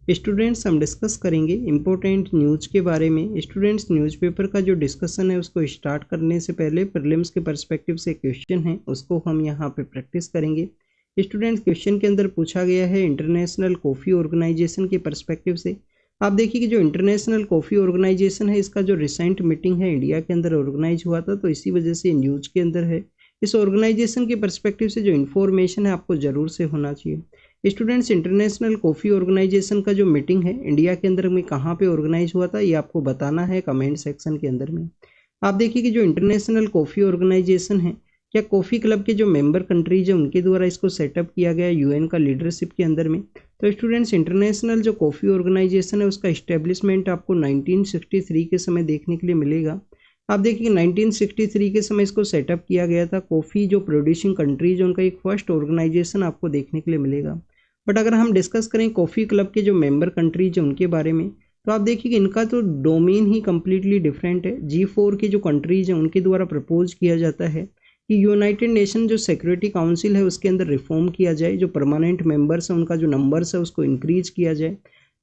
Students हम discuss करेंगे important news के बारे में। स्टूडेंट्स न्यूज़पेपर का जो डिस्कशन है उसको स्टार्ट करने से पहले प्रीलिम्स के पर्सपेक्टिव से क्वेश्चन है उसको हम यहाँ पे प्रैक्टिस करेंगे। स्टूडेंट्स क्वेश्चन के अंदर पूछा गया है इंटरनेशनल कॉफ़ी ऑर्गेनाइजेशन के पर्सपेक्टिव से। आप देखिए कि जो इंटरनेशनल कॉफ़ी ऑर्गेनाइजेशन है इसका जो रिसेंट मीटिंग है इंडिया के अंदर ऑर्गेनाइज हुआ था, तो इसी वजह से न्यूज़ के अंदर है। इस ऑर्गेनाइजेशन के पर्सपेक्टिव से जो इन्फॉर्मेशन है आपको ज़रूर से होना चाहिए। स्टूडेंट्स इंटरनेशनल कॉफ़ी ऑर्गेनाइजेशन का जो मीटिंग है इंडिया के अंदर में कहाँ पे ऑर्गेनाइज हुआ था ये आपको बताना है कमेंट सेक्शन के अंदर में। आप देखिए कि जो इंटरनेशनल कॉफ़ी ऑर्गेनाइजेशन है, क्या कॉफ़ी क्लब के जो मेंबर कंट्रीज है उनके द्वारा इसको सेटअप किया गया यूएन का लीडरशिप के अंदर में। तो स्टूडेंट्स इंटरनेशनल जो कॉफ़ी ऑर्गेनाइजेशन है उसका इस्टेब्लिशमेंट आपको 1963 के समय देखने के लिए मिलेगा। आप देखिए 1963 के समय इसको सेटअप किया गया था। कॉफ़ी जो प्रोड्यूसिंग कंट्रीज है उनका एक फर्स्ट ऑर्गेनाइजेशन आपको देखने के लिए मिलेगा। बट अगर हम डिस्कस करें कॉफ़ी क्लब के जो मेंबर कंट्रीज हैं उनके बारे में, तो आप देखिए कि इनका तो डोमेन ही कम्प्लीटली डिफरेंट है। G4 के जो कंट्रीज हैं उनके द्वारा प्रपोज किया जाता है कि यूनाइटेड नेशन जो सिक्योरिटी काउंसिल है उसके अंदर रिफॉर्म किया जाए, जो परमानेंट मेंबर्स हैं उनका जो नंबर्स है उसको इंक्रीज किया जाए।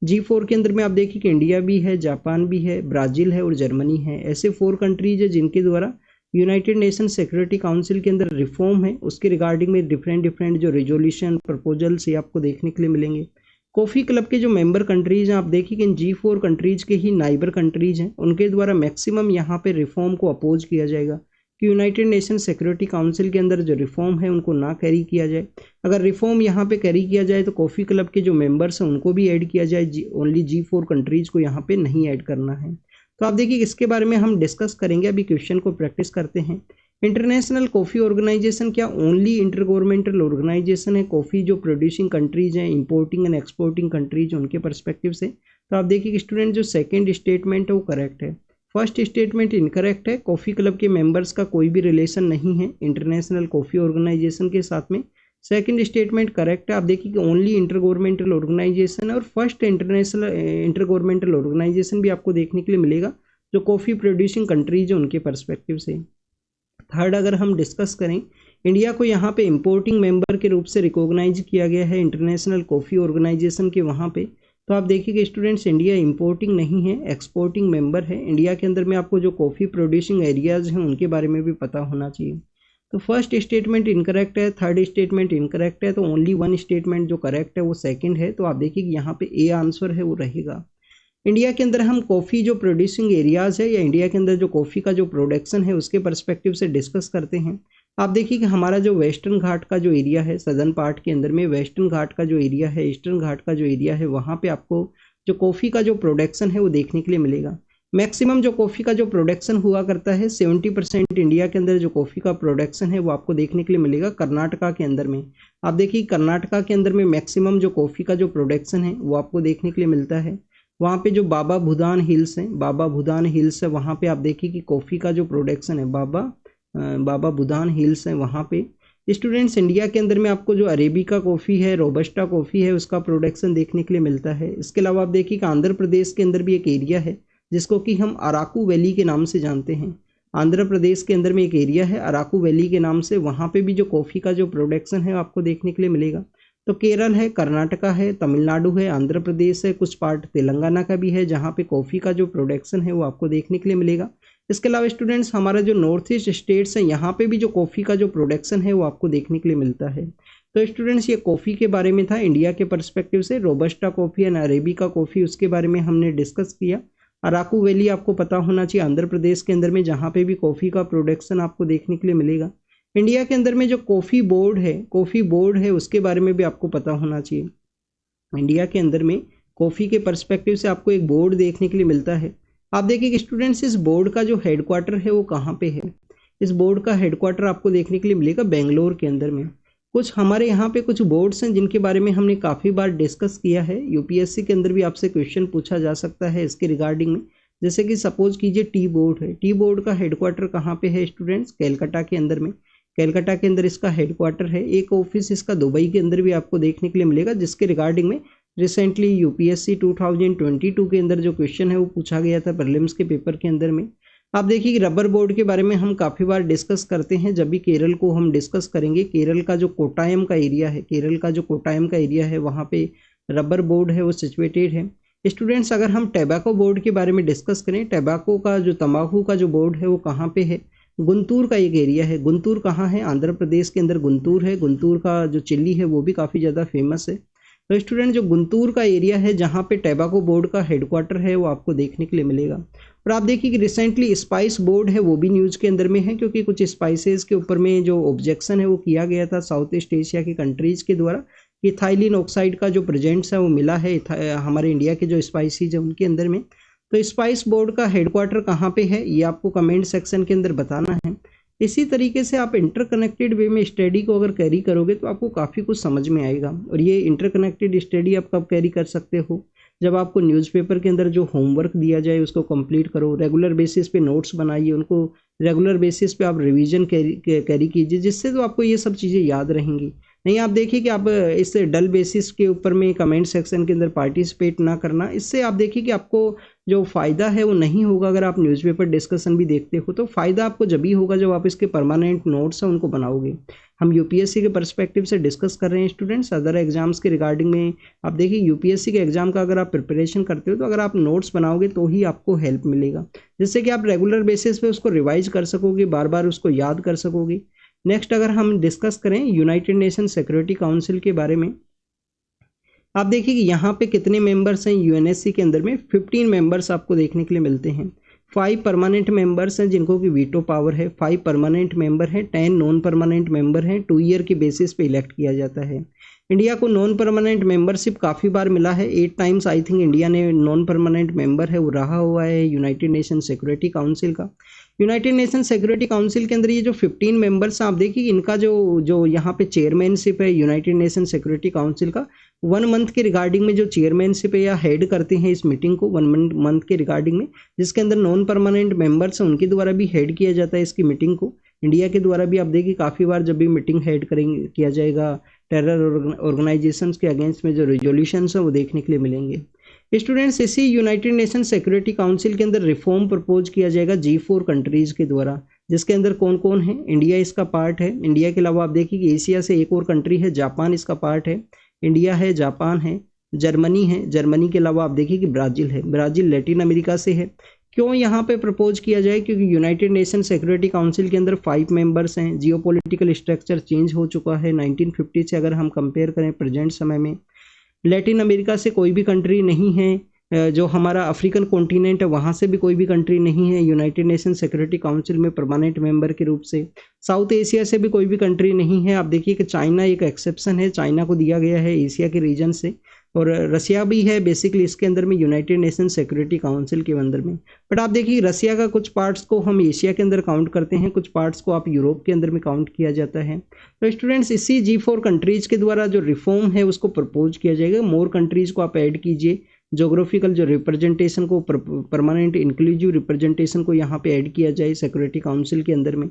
G4 के अंदर में आप देखिए कि इंडिया भी है, जापान भी है, ब्राज़ील है और जर्मनी है। ऐसे 4 कंट्रीज है जिनके द्वारा यूनाइटेड नेशन सिक्योरिटी काउंसिल के अंदर रिफॉर्म है उसके रिगार्डिंग में डिफरेंट जो रेजोल्यूशन प्रपोजल्स ये आपको देखने के लिए मिलेंगे। कॉफ़ी क्लब के जो मेंबर कंट्रीज हैं आप देखिए कि इन G4 कंट्रीज के ही नाइबर कंट्रीज हैं उनके द्वारा मैक्सिमम यहाँ पे रिफॉर्म को अपोज किया जाएगा कि यूनाइटेड नेशन सिक्योरिटी काउंसिल के अंदर जो रिफॉर्म है उनको ना कैरी किया जाए। अगर रिफॉर्म यहाँ पे कैरी किया जाए तो कॉफ़ी क्लब के जो मेंबर्स हैं उनको भी ऐड किया जाए, ओनली G4 कंट्रीज को यहाँ पे नहीं ऐड करना है। तो आप देखिए इसके बारे में हम डिस्कस करेंगे। अभी क्वेश्चन को प्रैक्टिस करते हैं। इंटरनेशनल कॉफ़ी ऑर्गेनाइजेशन क्या ओनली इंटर गवर्नमेंटल ऑर्गेनाइजेशन है कॉफ़ी जो प्रोड्यूसिंग कंट्रीज हैं, इंपोर्टिंग एंड एक्सपोर्टिंग कंट्रीज उनके पर्सपेक्टिव से? तो आप देखिए कि स्टूडेंट जो सेकंड स्टेटमेंट है वो करेक्ट है। फर्स्ट स्टेटमेंट इनकरेक्ट है। कॉफ़ी क्लब के मेंबर्स का कोई भी रिलेशन नहीं है इंटरनेशनल कॉफ़ी ऑर्गेनाइजेशन के साथ में। सेकंड स्टेटमेंट करेक्ट है। आप देखिए कि ओनली इंटर गवर्नमेंटल ऑर्गेनाइजेशन है और first international intergovernmental organisation भी आपको देखने के लिए मिलेगा जो कॉफ़ी प्रोड्यूसिंग कंट्रीज है उनके पर्सपेक्टिव से। थर्ड अगर हम डिस्कस करें, इंडिया को यहाँ पे इंपोर्टिंग मेंबर के रूप से रिकॉग्नाइज किया गया है इंटरनेशनल कॉफ़ी ऑर्गेनाइजेशन के वहाँ पे। तो आप देखिए कि स्टूडेंट्स इंडिया इंपोर्टिंग नहीं है, एक्सपोर्टिंग मेंबर है। इंडिया के अंदर में आपको जो कॉफ़ी प्रोड्यूसिंग एरियाज़ हैं उनके बारे में भी पता होना चाहिए। तो फर्स्ट स्टेटमेंट इनकरेक्ट है, थर्ड स्टेटमेंट इनकरेक्ट है, तो ओनली वन स्टेटमेंट जो करेक्ट है वो सेकंड है। तो आप देखिए कि यहाँ पे ए आंसर है वो रहेगा। इंडिया के अंदर हम कॉफ़ी जो प्रोड्यूसिंग एरियाज़ है या इंडिया के अंदर जो कॉफ़ी का जो प्रोडक्शन है उसके पर्सपेक्टिव से डिस्कस करते हैं। आप देखिए कि हमारा जो वेस्टर्न घाट का जो एरिया है, सदर्न पार्ट के अंदर में वेस्टर्न घाट का जो एरिया है, ईस्टर्न घाट का जो एरिया है, वहाँ पे आपको जो कॉफ़ी का जो प्रोडक्शन है वो देखने के लिए मिलेगा। मैक्सिमम जो कॉफ़ी का जो प्रोडक्शन हुआ करता है 70% इंडिया के अंदर जो कॉफ़ी का प्रोडक्शन है वो आपको देखने के लिए मिलेगा कर्नाटका के अंदर में। आप देखिए कर्नाटका के अंदर में मैक्सिमम जो कॉफ़ी का जो प्रोडक्शन है वो आपको देखने के लिए मिलता है। वहाँ पे जो बाबा भूदान हिल्स हैं, बाबा भूदान हिल्स है, वहाँ पे आप देखिए कि कॉफ़ी का जो प्रोडक्शन है बाबा भूदान हिल्स है वहाँ पे। स्टूडेंट्स इंडिया के अंदर में आपको जो अरेबिका कॉफ़ी है, रोबस्टा कॉफ़ी है, उसका प्रोडक्शन देखने के लिए मिलता है। इसके अलावा आप देखिए कि आंध्र प्रदेश के अंदर भी एक एरिया है जिसको कि हम अराकू वैली के नाम से जानते हैं। आंध्र प्रदेश के अंदर में एक एरिया है अराकू वैली के नाम से, वहाँ पे भी जो कॉफ़ी का जो प्रोडक्शन है आपको देखने के लिए मिलेगा। तो केरल है, कर्नाटका है, तमिलनाडु है, आंध्र प्रदेश है, कुछ पार्ट तेलंगाना का भी है जहाँ पे कॉफ़ी का जो प्रोडक्शन है वो आपको देखने के लिए मिलेगा। इसके अलावा स्टूडेंट्स हमारा जो नॉर्थ ईस्ट स्टेट्स हैं यहाँ पे भी जो कॉफ़ी का जो प्रोडक्शन है वो आपको देखने के लिए मिलता है। तो स्टूडेंट्स ये कॉफ़ी के बारे में था इंडिया के पर्सपेक्टिव से। Robusta coffee and arabica coffee उसके बारे में हमने डिस्कस किया। अराकू वैली आपको पता होना चाहिए आंध्र प्रदेश के अंदर में जहाँ पे भी कॉफ़ी का प्रोडक्शन आपको देखने के लिए मिलेगा। इंडिया के अंदर में जो कॉफ़ी बोर्ड है उसके बारे में भी आपको पता होना चाहिए। इंडिया के अंदर में कॉफ़ी के पर्सपेक्टिव से आपको एक बोर्ड देखने के लिए मिलता है। आप देखिए कि स्टूडेंट्स इस बोर्ड का जो हेडक्वार्टर है वो कहाँ पे है? इस बोर्ड का हेडक्वार्टर आपको देखने के लिए मिलेगा बेंगलोर के अंदर में। कुछ हमारे यहाँ पे कुछ बोर्ड्स हैं जिनके बारे में हमने काफ़ी बार डिस्कस किया है। यूपीएससी के अंदर भी आपसे क्वेश्चन पूछा जा सकता है इसके रिगार्डिंग में। जैसे कि सपोज कीजिए टी बोर्ड है। टी बोर्ड का हेडक्वार्टर कहाँ पे है स्टूडेंट्स? कैलकाटा के अंदर में। कैलकाटा के अंदर इसका हेडक्वार्टर है। एक ऑफिस इसका दुबई के अंदर भी आपको देखने के लिए मिलेगा जिसके रिगार्डिंग में रिसेंटली यूपीएससी 2022 के अंदर जो क्वेश्चन है वो पूछा गया था प्रीलिम्स के पेपर के अंदर में। आप देखिए कि रबर बोर्ड के बारे में हम काफ़ी बार डिस्कस करते हैं। जब भी केरल को हम डिस्कस करेंगे, केरल का जो कोटायम का एरिया है, केरल का जो कोटायम का एरिया है वहाँ पे रबर बोर्ड है वो सिचुएटेड है। स्टूडेंट्स अगर हम टैबाको बोर्ड के बारे में डिस्कस करें, टैबाको का जो तंबाकू का जो बोर्ड है वो कहाँ पे है, गुंटूर का एक एरिया है। गुंटूर कहाँ है, आंध्र प्रदेश के अंदर गुंटूर है। गुंटूर का जो चिल्ली है वो भी काफ़ी ज़्यादा फेमस है। तो स्टूडेंट जो गुंटूर का एरिया है जहाँ पे टैबाको बोर्ड का हेडक्वार्टर है वो आपको देखने के लिए मिलेगा। और आप देखिए कि रिसेंटली स्पाइस बोर्ड है वो भी न्यूज़ के अंदर में है, क्योंकि कुछ स्पाइसेस के ऊपर में जो ऑब्जेक्शन है वो किया गया था साउथ ईस्ट एशिया की कंट्रीज़ के द्वारा। इथाइलिन ऑक्साइड का जो प्रेजेंट्स है वो मिला है हमारे इंडिया के जो स्पाइसीज है उनके अंदर में। तो स्पाइस बोर्ड का हेडक्वार्टर कहाँ पे है ये आपको कमेंट सेक्शन के अंदर बताना है। इसी तरीके से आप इंटरकनेक्टेड वे में स्टडी को अगर कैरी करोगे तो आपको काफ़ी कुछ समझ में आएगा। और ये इंटरकनेक्टेड स्टडी आप कब कैरी कर सकते हो, जब आपको न्यूज़पेपर के अंदर जो होमवर्क दिया जाए उसको कंप्लीट करो, रेगुलर बेसिस पे नोट्स बनाइए, उनको रेगुलर बेसिस पे आप रिवीजन कैरी कीजिए, जिससे तो आपको ये सब चीज़ें याद रहेंगी। नहीं आप देखिए कि आप इस डल बेसिस के ऊपर में कमेंट सेक्शन के अंदर पार्टिसिपेट ना करना, इससे आप देखिए कि आपको जो फ़ायदा है वो नहीं होगा। अगर आप न्यूज़पेपर डिस्कशन भी देखते हो तो फ़ायदा आपको जब ही होगा जब आप इसके परमानेंट नोट्स हैं उनको बनाओगे। हम यूपीएससी के पर्सपेक्टिव से डिस्कस कर रहे हैं स्टूडेंट्स, अदर एग्जाम्स के रिगार्डिंग में आप देखिए यूपीएससी के एग्जाम का अगर आप प्रिपरेशन करते हो तो अगर आप नोट्स बनाओगे तो ही आपको हेल्प मिलेगा, जिससे कि आप रेगुलर बेसिस पे उसको रिवाइज कर सकोगे, बार बार उसको याद कर सकोगे। नेक्स्ट अगर हम डिस्कस करें यूनाइटेड नेशन सिक्योरिटी काउंसिल के बारे में, आप देखिए कि यहाँ पे कितने मेंबर्स हैं यूएनएससी के अंदर में, 15 मेंबर्स आपको देखने के लिए मिलते हैं। 5 परमानेंट मेंबर्स हैं जिनको कि वीटो पावर है, 5 परमानेंट मेंबर हैं, 10 नॉन परमानेंट मेंबर हैं, 2 ईयर के बेसिस पे इलेक्ट किया जाता है। इंडिया को नॉन परमानेंट मेंबरशिप काफ़ी बार मिला है, 8 टाइम्स आई थिंक इंडिया ने नॉन परमानेंट मेंबर है वो रहा हुआ है यूनाइटेड नेशन सिक्योरिटी काउंसिल का। यूनाइटेड नेशन सिक्योरिटी काउंसिल के अंदर ये जो 15 मेंबर्स हैं आप देखिए इनका जो जो यहाँ पे चेयरमैनशिप है यूनाइटेड नेशन सिक्योरिटी काउंसिल का, 1 मंथ के रिगार्डिंग में जो चेयरमैनशिप है या हेड करते हैं इस मीटिंग को 1 मंथ के रिगार्डिंग में, जिसके अंदर नॉन परमानेंट मेंबर्स हैं उनके द्वारा भी हेड किया जाता है इसकी मीटिंग को। इंडिया के द्वारा भी आप देखिए काफ़ी बार जब भी मीटिंग हेड करेंगे किया जाएगा टेरर ऑर्गेनाइजेशंस के अगेंस्ट में जो रेजोल्यूशंस हैं वो देखने के लिए मिलेंगे। स्टूडेंट्स इसी यूनाइटेड नेशन सिक्योरिटी काउंसिल के अंदर रिफॉर्म प्रपोज किया जाएगा G4 कंट्रीज़ के द्वारा, जिसके अंदर कौन कौन है, इंडिया इसका पार्ट है। इंडिया के अलावा आप देखिए कि एशिया से एक और कंट्री है, जापान इसका पार्ट है। इंडिया है, जापान है, जर्मनी है, जर्मनी के अलावा आप देखिए कि ब्राज़ील है, ब्राज़ील लैटिन अमेरिका से है। क्यों यहाँ पे प्रपोज किया जाए, क्योंकि यूनाइटेड नेशन सिक्योरिटी काउंसिल के अंदर 5 मेंबर्स हैं, जियोपॉलिटिकल स्ट्रक्चर चेंज हो चुका है 1950 से अगर हम कंपेयर करें प्रेजेंट समय में। लैटिन अमेरिका से कोई भी कंट्री नहीं है, जो हमारा अफ्रीकन कॉन्टिनेंट है वहाँ से भी कोई भी कंट्री नहीं है यूनाइटेड नेशन सिक्योरिटी काउंसिल में परमानेंट मेंबर के रूप से। साउथ एशिया से भी कोई भी कंट्री नहीं है। आप देखिए कि चाइना एक एक्सेप्शन है, चाइना को दिया गया है एशिया के रीजन से, और रसिया भी है बेसिकली इसके अंदर में यूनाइटेड नेशन सिक्योरिटी काउंसिल के अंदर में। बट आप देखिए रसिया का कुछ पार्ट्स को हम एशिया के अंदर काउंट करते हैं, कुछ पार्ट्स को आप यूरोप के अंदर में काउंट किया जाता है। तो स्टूडेंट्स इसी G4 कंट्रीज़ के द्वारा जो रिफॉर्म है उसको प्रपोज किया जाएगा। मोर कंट्रीज़ को आप ऐड कीजिए, जोग्राफिकल जो रिप्रेजेंटेशन को परमानेंट इंक्लूसिव रिप्रेजेंटेशन को यहाँ पे ऐड किया जाए सिक्योरिटी काउंसिल के अंदर में।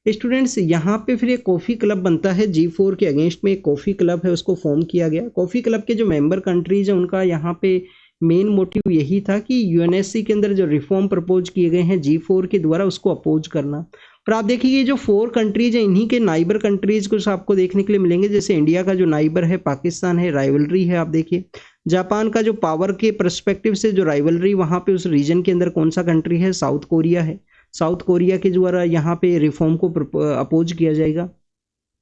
स्टूडेंट्स यहाँ पे फिर एक कॉफ़ी क्लब बनता है, G4 के अगेंस्ट में एक कॉफ़ी क्लब है उसको फॉर्म किया गया। कॉफ़ी क्लब के जो मेंबर कंट्रीज हैं उनका यहाँ पे मेन मोटिव यही था कि यूएनएससी के अंदर जो रिफॉर्म प्रपोज किए गए हैं G4 के द्वारा उसको अपोज करना। पर आप देखिए ये जो 4 कंट्रीज हैं इन्हीं के नाइबर कंट्रीज कुछ आपको देखने के लिए मिलेंगे, जैसे इंडिया का जो नाइबर है पाकिस्तान है, राइवलरी है। आप देखिए जापान का जो पावर के परस्पेक्टिव से जो राइवलरी वहाँ पे उस रीजन के अंदर कौन सा कंट्री है, साउथ कोरिया है। साउथ कोरिया के द्वारा यहाँ पे रिफॉर्म को अपोज किया जाएगा।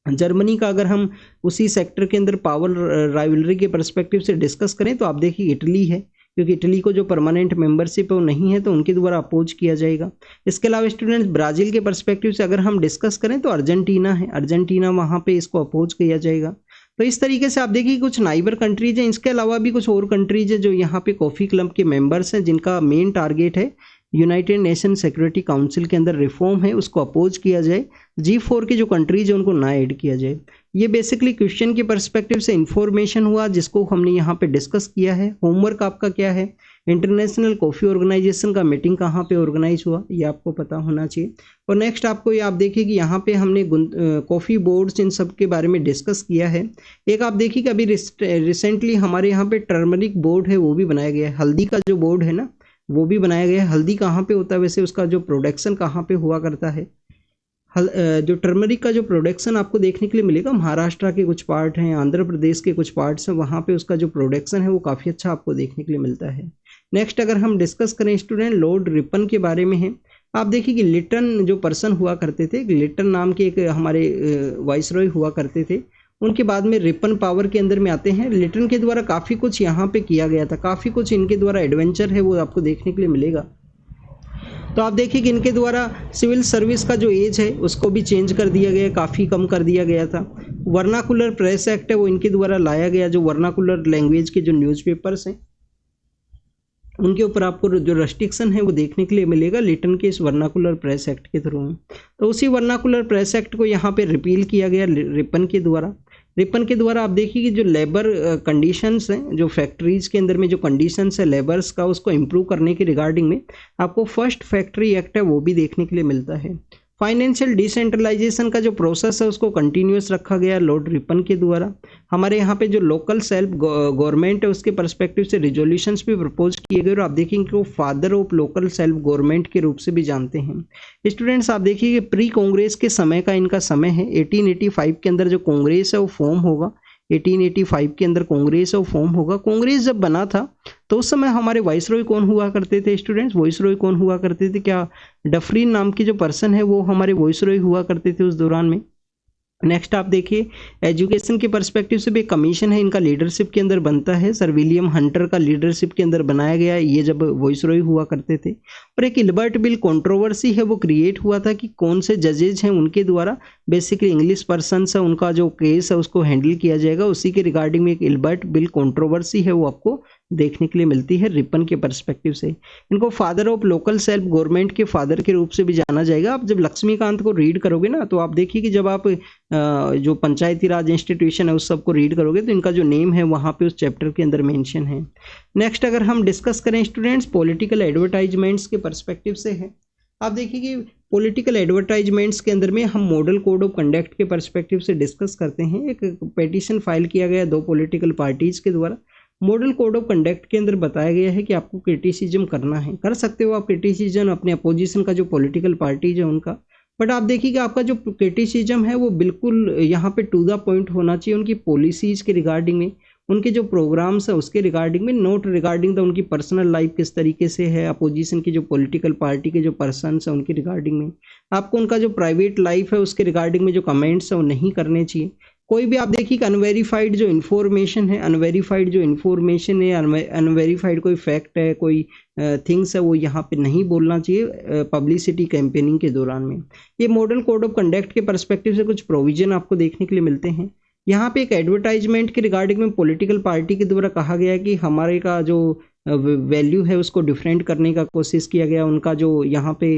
जर्मनी का अगर हम उसी सेक्टर के अंदर पावर राइवलरी के परस्पेक्टिव से डिस्कस करें तो आप देखिए इटली है, क्योंकि इटली को जो परमानेंट मेंबरशिप है वो नहीं है तो उनके द्वारा अपोज किया जाएगा। इसके अलावा स्टूडेंट्स ब्राज़ील के परस्पेक्टिव से अगर हम डिस्कस करें तो अर्जेंटीना है, अर्जेंटीना वहाँ पे इसको अपोज किया जाएगा। तो इस तरीके से आप देखिए कुछ नाइबर कंट्रीज हैं। इसके अलावा भी कुछ और कंट्रीज हैं जो यहाँ पे कॉफ़ी क्लब के मेंबर्स हैं, जिनका मेन टारगेट है यूनाइटेड नेशन सिक्योरिटी काउंसिल के अंदर रिफॉर्म है उसको अपोज किया जाए, G4 के जो कंट्रीज है उनको ना ऐड किया जाए। ये बेसिकली क्वेश्चन के परस्पेक्टिव से इंफॉर्मेशन हुआ जिसको हमने यहाँ पे डिस्कस किया है। होमवर्क आपका क्या है, इंटरनेशनल कॉफ़ी ऑर्गेनाइजेशन का मीटिंग कहाँ पे ऑर्गेनाइज हुआ ये आपको पता होना चाहिए। और नेक्स्ट आपको ये आप देखिए कि यहाँ पे हमने कॉफ़ी बोर्ड्स इन सब के बारे में डिस्कस किया है। एक आप देखिए कि अभी रिसेंटली हमारे यहाँ पे टर्मरिक बोर्ड है वो भी बनाया गया है, हल्दी का जो बोर्ड है ना वो भी बनाया गया है। हल्दी कहाँ पे होता है वैसे, उसका जो प्रोडक्शन कहाँ पे हुआ करता है, जो टर्मरिक का जो प्रोडक्शन आपको देखने के लिए मिलेगा, महाराष्ट्र के कुछ पार्ट हैं, आंध्र प्रदेश के कुछ पार्ट्स हैं, वहाँ पे उसका जो प्रोडक्शन है वो काफ़ी अच्छा आपको देखने के लिए मिलता है। नेक्स्ट अगर हम डिस्कस करें स्टूडेंट लॉर्ड रिपन के बारे में है, आप देखिए कि लिटन जो पर्सन हुआ करते थे, लिटन नाम के एक हमारे वाइसरॉय हुआ करते थे, उनके बाद में रिपन पावर के अंदर में आते हैं। लिटन के द्वारा काफ़ी कुछ यहाँ पे किया गया था, काफ़ी कुछ इनके द्वारा एडवेंचर है वो आपको देखने के लिए मिलेगा। तो आप देखिए कि इनके द्वारा सिविल सर्विस का जो एज है उसको भी चेंज कर दिया गया, काफ़ी कम कर दिया गया था। वर्नाकुलर प्रेस एक्ट है वो इनके द्वारा लाया गया, जो वर्नाकुलर लैंग्वेज के जो न्यूज़पेपर्स हैं उनके ऊपर आपको जो रेस्ट्रिक्शन है वो देखने के लिए मिलेगा लिटन के इस वर्नाकुलर प्रेस एक्ट के थ्रू। तो उसी वर्नाकुलर प्रेस एक्ट को यहाँ पे रिपील किया गया रिपन के द्वारा। रिपन के द्वारा आप देखिए कि जो लेबर कंडीशंस हैं, जो फैक्ट्रीज के अंदर में जो कंडीशंस है लेबर्स का, उसको इम्प्रूव करने के रिगार्डिंग में आपको फर्स्ट फैक्ट्री एक्ट है वो भी देखने के लिए मिलता है। फाइनेंशियल डिसेंट्रलाइजेशन का जो प्रोसेस है उसको कंटिन्यूस रखा गया लॉर्ड रिपन के द्वारा। हमारे यहाँ पे जो लोकल सेल्फ गवर्नमेंट है उसके पर्सपेक्टिव से रिजोल्यूशंस भी प्रपोज किए गए और आप देखेंगे कि वो father of local self government के रूप से भी जानते हैं। स्टूडेंट्स आप देखिए कि प्री कांग्रेस के समय का इनका समय है। 1885 के अंदर जो कांग्रेस है वो फॉर्म होगा, 1885 के अंदर कांग्रेस है वो फॉर्म होगा। कांग्रेस जब बना था तो उस समय हमारे वाइसरॉय कौन हुआ करते थे स्टूडेंट्स? वाइसरॉय कौन हुआ करते थे? क्या डफरिन नाम के जो पर्सन है वो हमारे वाइसरॉय हुआ करते थे उस दौरान में। नेक्स्ट आप देखिए एजुकेशन के पर्सपेक्टिव से भी कमीशन है इनका लीडरशिप के अंदर बनता है, सर विलियम हंटर का लीडरशिप के अंदर बनाया गया, ये जब वाइसरॉय हुआ करते थे। और एक इल्बर्ट बिल कंट्रोवर्सी है वो क्रिएट हुआ था कि कौन से जजेज हैं उनके द्वारा बेसिकली इंग्लिश पर्सन है उनका जो केस है उसको हैंडल किया जाएगा, उसी के रिगार्डिंग में एक इल्बर्ट बिल कंट्रोवर्सी है वो आपको देखने के लिए मिलती है रिपन के पर्सपेक्टिव से। इनको father of local self government के फादर के रूप से भी जाना जाएगा। आप जब लक्ष्मीकांत को रीड करोगे ना तो आप देखिए कि जब आप जो पंचायती राज इंस्टीट्यूशन है उस सब को रीड करोगे तो इनका जो नेम है वहाँ पे उस चैप्टर के अंदर मेंशन है। नेक्स्ट अगर हम डिस्कस करें स्टूडेंट्स पॉलिटिकल एडवर्टाइजमेंट्स के पर्सपेक्टिव से है, आप देखिए कि पॉलिटिकल एडवर्टाइजमेंट्स के अंदर में हम मॉडल कोड ऑफ कंडक्ट के पर्सपेक्टिव से डिस्कस करते हैं। एक पिटीशन फाइल किया गया दो पॉलिटिकल पार्टीज के द्वारा। मॉडल कोड ऑफ कंडक्ट के अंदर बताया गया है कि आपको क्रिटिसिज्म करना है, कर सकते हो आप क्रिटिसिज्म अपने अपोजिशन का जो पॉलिटिकल पार्टीज है उनका, बट आप देखिए कि आपका जो क्रिटिसिज्म है वो बिल्कुल यहाँ पे टू द पॉइंट होना चाहिए, उनकी पॉलिसीज के रिगार्डिंग में, उनके जो प्रोग्राम्स है उसके रिगार्डिंग में, नॉट रिगार्डिंग द उनकी पर्सनल लाइफ किस तरीके से है, अपोजिशन की जो पॉलिटिकल पार्टी के जो पर्सन्स हैं उनके रिगार्डिंग में। आपको उनका जो प्राइवेट लाइफ है उसके रिगार्डिंग में जो कमेंट्स है वो नहीं करने चाहिए। कोई भी आप देखिए कि अनवेरीफाइड जो इन्फॉर्मेशन है, अनवेरीफाइड जो इन्फॉर्मेशन है, अनवेरीफाइड कोई फैक्ट है, कोई थिंग्स है वो यहाँ पे नहीं बोलना चाहिए पब्लिसिटी कैंपेनिंग के दौरान में। ये मॉडल कोड ऑफ कंडक्ट के पर्सपेक्टिव से कुछ प्रोविजन आपको देखने के लिए मिलते हैं। यहाँ पे एक एडवर्टाइजमेंट के रिगार्डिंग में पॉलिटिकल पार्टी के द्वारा कहा गया है कि हमारे का जो वैल्यू है उसको डिफरेंट करने का कोशिश किया गया, उनका जो यहाँ पे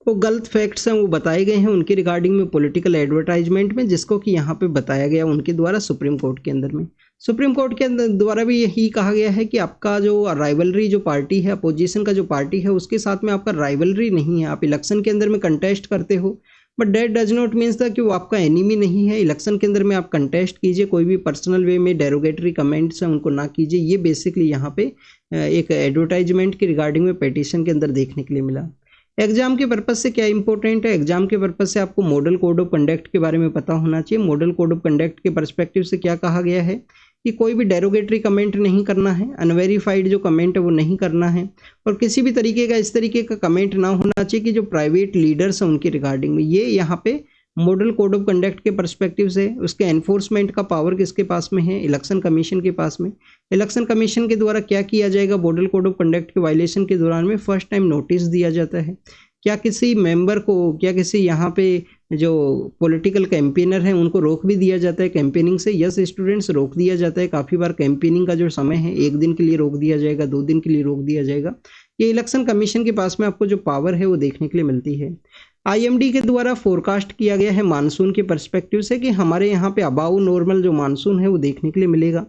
वो गलत फैक्ट्स हैं वो बताए गए हैं उनके रिगार्डिंग में पॉलिटिकल एडवर्टाइजमेंट में, जिसको कि यहाँ पे बताया गया उनके द्वारा सुप्रीम कोर्ट के अंदर में। सुप्रीम कोर्ट के अंदर द्वारा भी यही कहा गया है कि आपका जो राइवलरी जो पार्टी है, अपोजिशन का जो पार्टी है उसके साथ में आपका राइवलरी नहीं है। आप इलेक्शन के अंदर में कंटेस्ट करते हो but date does not means the कि वो आपका एनिमी नहीं है। इलेक्शन के अंदर में आप कंटेस्ट कीजिए, कोई भी पर्सनल वे में डेरोगेटरी कमेंट्स हैं उनको ना कीजिए। ये बेसिकली यहाँ पे एक एडवर्टाइजमेंट के रिगार्डिंग में पिटीशन के अंदर देखने के लिए मिला। एग्जाम के पर्पज से क्या इंपॉर्टेंट है? एग्जाम के पर्पज से आपको मॉडल कोड ऑफ कंडक्ट के बारे में पता होना चाहिए। मॉडल कोड ऑफ कंडक्ट के पर्सपेक्टिव से क्या कहा गया है कि कोई भी डेरोगेटरी कमेंट नहीं करना है, अनवेरीफाइड जो कमेंट है वो नहीं करना है, और किसी भी तरीके का इस तरीके का कमेंट ना होना चाहिए कि जो प्राइवेट लीडर्स हैं उनके रिगार्डिंग में। ये यहाँ पे मॉडल कोड ऑफ कंडक्ट के पर्सपेक्टिव से उसके एनफोर्समेंट का पावर किसके पास में है? इलेक्शन कमीशन के पास में। इलेक्शन कमीशन के द्वारा क्या किया जाएगा? मॉडल कोड ऑफ कंडक्ट के वायलेशन के दौरान में फर्स्ट टाइम नोटिस दिया जाता है। क्या किसी मेंबर को, क्या किसी यहाँ पे जो पॉलिटिकल कैंपेनर हैं उनको रोक भी दिया जाता है कैंपेनिंग से? यस स्टूडेंट्स, रोक दिया जाता है। काफ़ी बार कैंपेनिंग का जो समय है 1 दिन के लिए रोक दिया जाएगा, 2 दिन के लिए रोक दिया जाएगा। ये इलेक्शन कमीशन के पास में आपको जो पावर है वो देखने के लिए मिलती है। IMD के द्वारा फोरकास्ट किया गया है मानसून के पर्सपेक्टिव से कि हमारे यहाँ पे अबाउ नॉर्मल जो मानसून है वो देखने के लिए मिलेगा।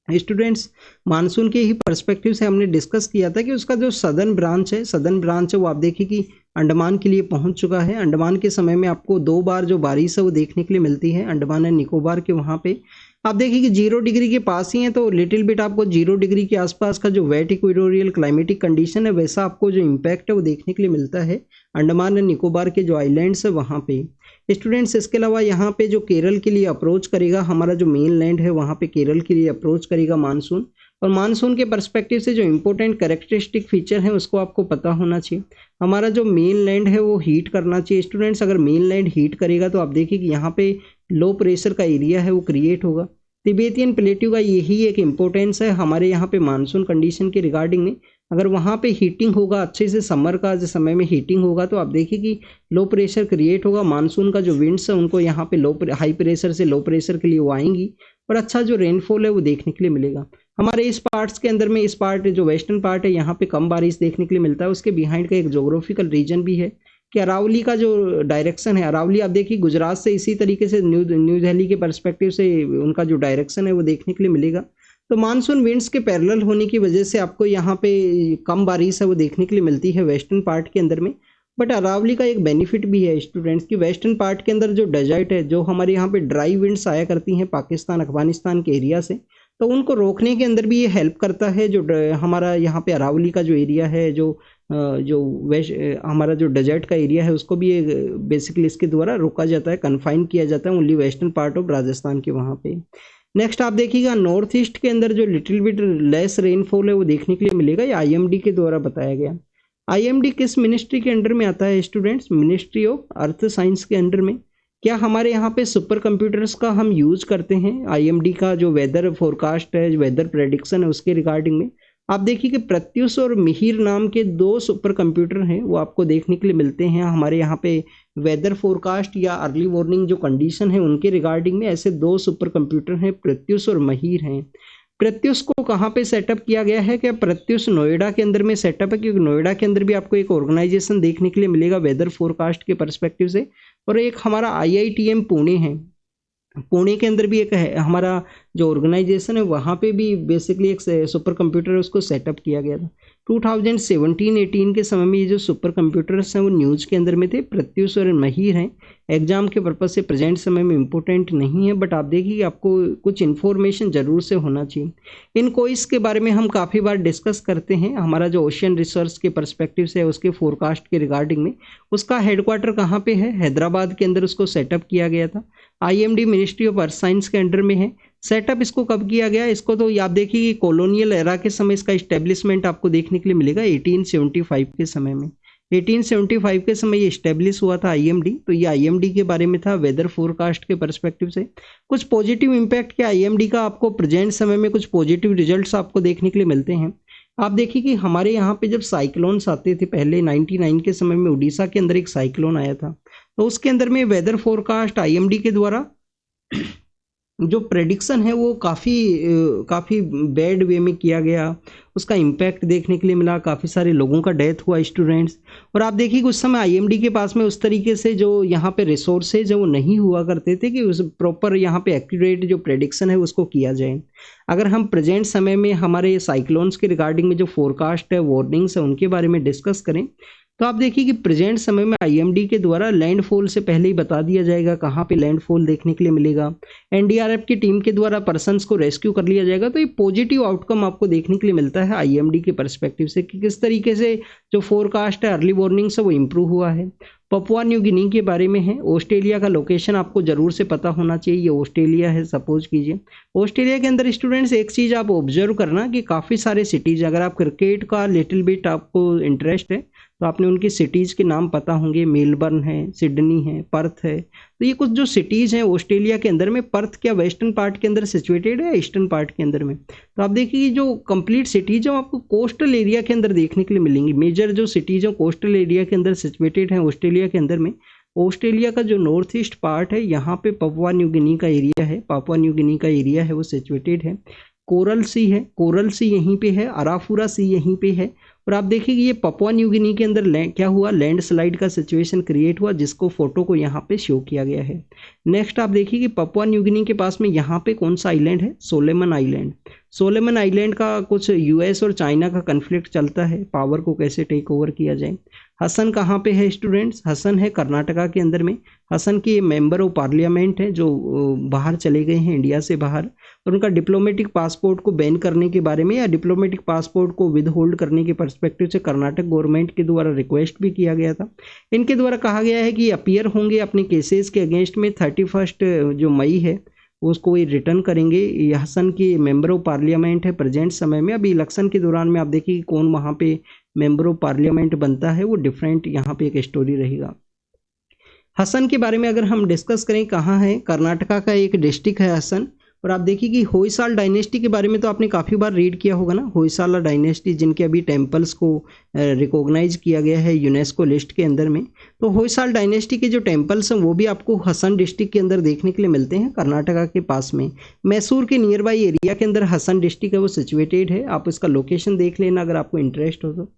स्टूडेंट्स, मानसून के ही पर्सपेक्टिव से हमने डिस्कस किया था कि उसका जो सदर्न ब्रांच है वो आप देखिए कि अंडमान के लिए पहुंच चुका है। अंडमान के समय में आपको 2 बार जो बारिश है वो देखने के लिए मिलती है, अंडमान एंड निकोबार के वहाँ पे। आप देखिए कि 0 डिग्री के पास ही है, तो लिटिल बिट आपको 0 डिग्री के आसपास का जो वेट इक्वेटोरियल क्लाइमेटिक कंडीशन है वैसा आपको जो इम्पैक्ट है वो देखने के लिए मिलता है अंडमान एंड निकोबार के जो आइलैंड्स है वहाँ पे। स्टूडेंट्स इसके अलावा यहाँ पे जो केरल के लिए अप्रोच करेगा, हमारा जो मेन लैंड है वहाँ पे केरल के लिए अप्रोच करेगा मानसून, और मानसून के पर्सपेक्टिव से जो इंपॉर्टेंट कैरेक्टरिस्टिक फीचर है उसको आपको पता होना चाहिए। हमारा जो मेन लैंड है वो हीट करना चाहिए स्टूडेंट्स। अगर मेन लैंड हीट करेगा तो आप देखिए कि यहाँ पे लो प्रेशर का एरिया है वो क्रिएट होगा। तिबेतियन प्लेट्यू का यही एक इम्पोर्टेंस है हमारे यहाँ पे मानसून कंडीशन के रिगार्डिंग में। अगर वहाँ पे हीटिंग होगा अच्छे से, समर का जो समय में हीटिंग होगा तो आप देखिए कि लो प्रेशर क्रिएट होगा, मानसून का जो विंड्स है उनको यहाँ पे हाई प्रेशर से लो प्रेशर के लिए वो आएंगी और अच्छा जो रेनफॉल है वो देखने के लिए मिलेगा। हमारे इस पार्ट्स के अंदर में, इस पार्ट जो वेस्टर्न पार्ट है यहाँ पे कम बारिश देखने के लिए मिलता है। उसके बिहाइंड का एक जोग्राफिकल रीजन भी है कि अरावली का जो डायरेक्शन है, अरावली आप देखिए गुजरात से इसी तरीके से न्यू दिल्ली के पर्सपेक्टिव से उनका जो डायरेक्शन है वो देखने के लिए मिलेगा। तो मानसून विंड्स के पैरेलल होने की वजह से आपको यहाँ पे कम बारिश है वो देखने के लिए मिलती है वेस्टर्न पार्ट के अंदर में। बट अरावली का एक बेनिफिट भी है स्टूडेंट्स कि वेस्टर्न पार्ट के अंदर जो डेजर्ट है, जो हमारे यहाँ पे ड्राई विंड्स आया करती हैं पाकिस्तान अफगानिस्तान के एरिया से, तो उनको रोकने के अंदर भी ये हेल्प करता है। जो हमारा यहाँ पे अरावली का जो एरिया है, जो हमारा जो डेजर्ट का एरिया है उसको भी बेसिकली इसके द्वारा रोका जाता है, कन्फाइन किया जाता है only western part of Rajasthan के वहाँ पे। नेक्स्ट आप देखिएगा नॉर्थ ईस्ट के अंदर जो लिटिल बिट लेस रेनफॉल है वो देखने के लिए मिलेगा, ये आईएमडी के द्वारा बताया गया। आईएमडी किस मिनिस्ट्री के अंडर में आता है students? Ministry of earth science के अंडर में। क्या हमारे यहाँ पे सुपर कंप्यूटर्स का हम यूज करते हैं? आईएमडी का जो वेदर फोरकास्ट है, वेदर प्रेडिक्शन है उसके रिगार्डिंग में आप देखिए कि प्रत्युष और मिहिर नाम के 2 सुपर कंप्यूटर हैं वो आपको देखने के लिए मिलते हैं हमारे यहाँ पे वेदर फोरकास्ट या अर्ली वार्निंग जो कंडीशन है उनके रिगार्डिंग में। ऐसे 2 सुपर कंप्यूटर हैं, प्रत्युष और मिहिर हैं। प्रत्युष को कहाँ पे सेटअप किया गया है? क्या प्रत्युष नोएडा के अंदर में सेटअप है? क्योंकि नोएडा के अंदर भी आपको एक ऑर्गेनाइजेशन देखने के लिए मिलेगा वेदर फोरकास्ट के परस्पेक्टिव से, और एक हमारा आईआईटीएम पुणे है, पुणे के अंदर भी एक है हमारा जो ऑर्गेनाइजेशन है, वहाँ पे भी बेसिकली एक सुपर कंप्यूटर है उसको सेटअप किया गया था। 2017-18 के समय में ये जो सुपर कंप्यूटर्स हैं वो न्यूज़ के अंदर में थे। प्रत्युष और मिहिर हैं, एग्जाम के पर्पज से प्रेजेंट समय में इम्पोर्टेंट नहीं है, बट आप देखिए आपको कुछ इन्फॉर्मेशन जरूर से होना चाहिए। इन कोइस के बारे में हम काफ़ी बार डिस्कस करते हैं, हमारा जो ओशियन रिसर्च के परस्पेक्टिव से उसके फोरकास्ट के रिगार्डिंग में। उसका हेडक्वार्टर कहाँ पे है? हैदराबाद के अंदर उसको सेटअप किया गया था। IMD ministry of earth science के अंडर में है। सेटअप इसको कब किया गया? इसको तो आप देखिए कॉलोनियल एरा के समय इसका इस्टेब्लिशमेंट आपको देखने के लिए मिलेगा 1875 के समय में। 1875 के समय ये इस्टेब्लिश हुआ था आईएमडी। तो ये आईएमडी के बारे में था वेदर फोरकास्ट के परस्पेक्टिव से। कुछ पॉजिटिव इम्पैक्ट के आईएमडी का आपको प्रेजेंट समय में कुछ पॉजिटिव रिजल्ट्स आपको देखने के लिए मिलते हैं। आप देखिए कि हमारे यहाँ पे जब साइक्लोन्स आते थे पहले 99 के समय में, उड़ीसा के अंदर एक साइक्लोन आया था, तो उसके अंदर में वेदर फोरकास्ट आईएमडी के द्वारा जो प्रेडिक्शन है वो काफ़ी बैड वे में किया गया। उसका इम्पैक्ट देखने के लिए मिला, काफ़ी सारे लोगों का डेथ हुआ स्टूडेंट्स। और आप देखिए उस समय आईएमडी के पास में उस तरीके से जो यहाँ पे रिसोर्सेज है वो नहीं हुआ करते थे कि उस प्रॉपर यहाँ पे एक्यूरेट जो प्रेडिक्शन है उसको किया जाए। अगर हम प्रेजेंट समय में हमारे साइक्लोन्स के रिगार्डिंग में जो फोरकास्ट है, वार्निंग्स है, उनके बारे में डिस्कस करें तो आप देखिए कि प्रेजेंट समय में आईएमडी के द्वारा लैंडफॉल से पहले ही बता दिया जाएगा कहाँ पे लैंडफॉल देखने के लिए मिलेगा। एनडीआरएफ की टीम के द्वारा पर्सन्स को रेस्क्यू कर लिया जाएगा। तो ये पॉजिटिव आउटकम आपको देखने के लिए मिलता है आईएमडी के पर्सपेक्टिव से कि किस तरीके से जो फोरकास्ट है, अर्ली वार्निंग से वो इम्प्रूव हुआ है। पपुआ न्यू गिनी के बारे में है। ऑस्ट्रेलिया का लोकेशन आपको जरूर से पता होना चाहिए, ये ऑस्ट्रेलिया है सपोज कीजिए। ऑस्ट्रेलिया के अंदर स्टूडेंट्स एक चीज़ आप ऑब्जर्व करना कि काफ़ी सारे सिटीज़, अगर आप क्रिकेट का लिटिल बिट आपको इंटरेस्ट है तो आपने उनकी सिटीज़ के नाम पता होंगे। मेलबर्न है, सिडनी है, पर्थ है। तो ये कुछ जो सिटीज़ हैं ऑस्ट्रेलिया के अंदर में, पर्थ क्या वेस्टर्न पार्ट के अंदर सिचुएटेड है, ईस्टर्न पार्ट के अंदर में? तो आप देखिए जो कंप्लीट सिटीज़ हैं आपको कोस्टल एरिया के अंदर देखने के लिए मिलेंगी। मेजर जो सिटीज़ हैं कोस्टल एरिया के अंदर सिचुएटेड हैं ऑस्ट्रेलिया के अंदर में। ऑस्ट्रेलिया का जो नॉर्थ ईस्ट पार्ट है यहाँ पे पपुआ न्यू गिनी का एरिया है, पापुआ न्यू गिनी का एरिया है वो सिचुएटेड है। कोरल सी है, कोरल सी यहीं पे है, अराफुरा सी यहीं पे है। और आप देखिए ये पपुआ न्यू गिनी के अंदर क्या हुआ, लैंडस्लाइड का सिचुएशन क्रिएट हुआ, जिसको फोटो को यहाँ पे शो किया गया है। नेक्स्ट आप देखिए कि पपुआ न्यू गिनी के पास में यहाँ पे कौन सा आइलैंड है? सोलेमन आइलैंड। सोलेमन आइलैंड का कुछ यूएस और चाइना का कन्फ्लिक्ट चलता है, पावर को कैसे टेक ओवर किया जाए। हसन कहाँ पे है स्टूडेंट्स? हसन है कर्नाटका के अंदर में। हसन की मेंबर ऑफ पार्लियामेंट है जो बाहर चले गए हैं इंडिया से बाहर, और उनका डिप्लोमेटिक पासपोर्ट को बैन करने के बारे में या डिप्लोमेटिक पासपोर्ट को विद होल्ड करने के पर्सपेक्टिव से कर्नाटक गवर्नमेंट के द्वारा रिक्वेस्ट भी किया गया था। इनके द्वारा कहा गया है कि अपीयर होंगे अपने केसेस के अगेंस्ट में 31 जो मई है उसको ये रिटर्न करेंगे। ये हसन की मेंबर ऑफ पार्लियामेंट है प्रेजेंट समय में। अभी इलेक्शन के दौरान में आप देखिए कौन वहाँ पे मेंबर ऑफ पार्लियामेंट बनता है, वो डिफरेंट यहाँ पे एक स्टोरी रहेगा। हसन के बारे में अगर हम डिस्कस करें, कहाँ है? कर्नाटका का एक डिस्ट्रिक्ट है हसन। और आप देखिए कि होयसाल डायनेस्टी के बारे में तो आपने काफ़ी बार रीड किया होगा ना, होयसाला डायनेस्टी जिनके अभी टेम्पल्स को रिकॉग्नाइज किया गया है यूनेस्को लिस्ट के अंदर में। तो होयसाल डायनेस्टी के जो टेम्पल्स हैं वो भी आपको हसन डिस्ट्रिक्ट के अंदर देखने के लिए मिलते हैं, कर्नाटका के पास में। मैसूर के नियर बाई एरिया के अंदर हसन डिस्ट्रिक्ट है वो सिचुएटेड है। आप इसका लोकेशन देख लेना अगर आपको इंटरेस्ट हो तो।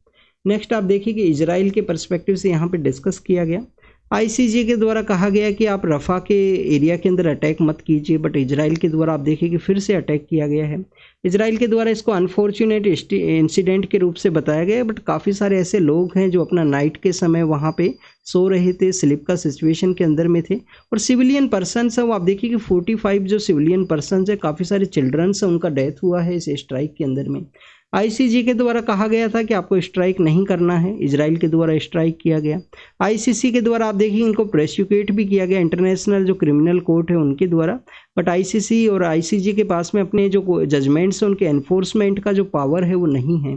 नेक्स्ट आप देखिए कि इजराइल के परस्पेक्टिव से यहाँ पे डिस्कस किया गया। आईसीजे के द्वारा कहा गया कि आप रफा के एरिया के अंदर अटैक मत कीजिए, बट इजराइल के द्वारा आप देखिए कि फिर से अटैक किया गया है। इजराइल के द्वारा इसको अनफॉर्चुनेट इंसिडेंट के रूप से बताया गया है, बट काफ़ी सारे ऐसे लोग हैं जो अपना नाइट के समय वहाँ पे सो रहे थे, स्लिप का सिचुएशन के अंदर में थे, और सिविलियन पर्सनस हैं वो आप देखिए कि 45 जो सिविलियन पर्सनस है, काफ़ी सारे चिल्ड्रंस हैं, उनका डेथ हुआ है इस स्ट्राइक के अंदर में। आईसीजे के द्वारा कहा गया था कि आपको स्ट्राइक नहीं करना है, इजराइल के द्वारा स्ट्राइक किया गया। आईसीसी के द्वारा आप देखिए इनको प्रोसिक्यूट भी किया गया, इंटरनेशनल जो क्रिमिनल कोर्ट है उनके द्वारा, बट आईसीसी और आईसीजे के पास में अपने जो जजमेंट्स हैं उनके एनफोर्समेंट का जो पावर है वो नहीं है।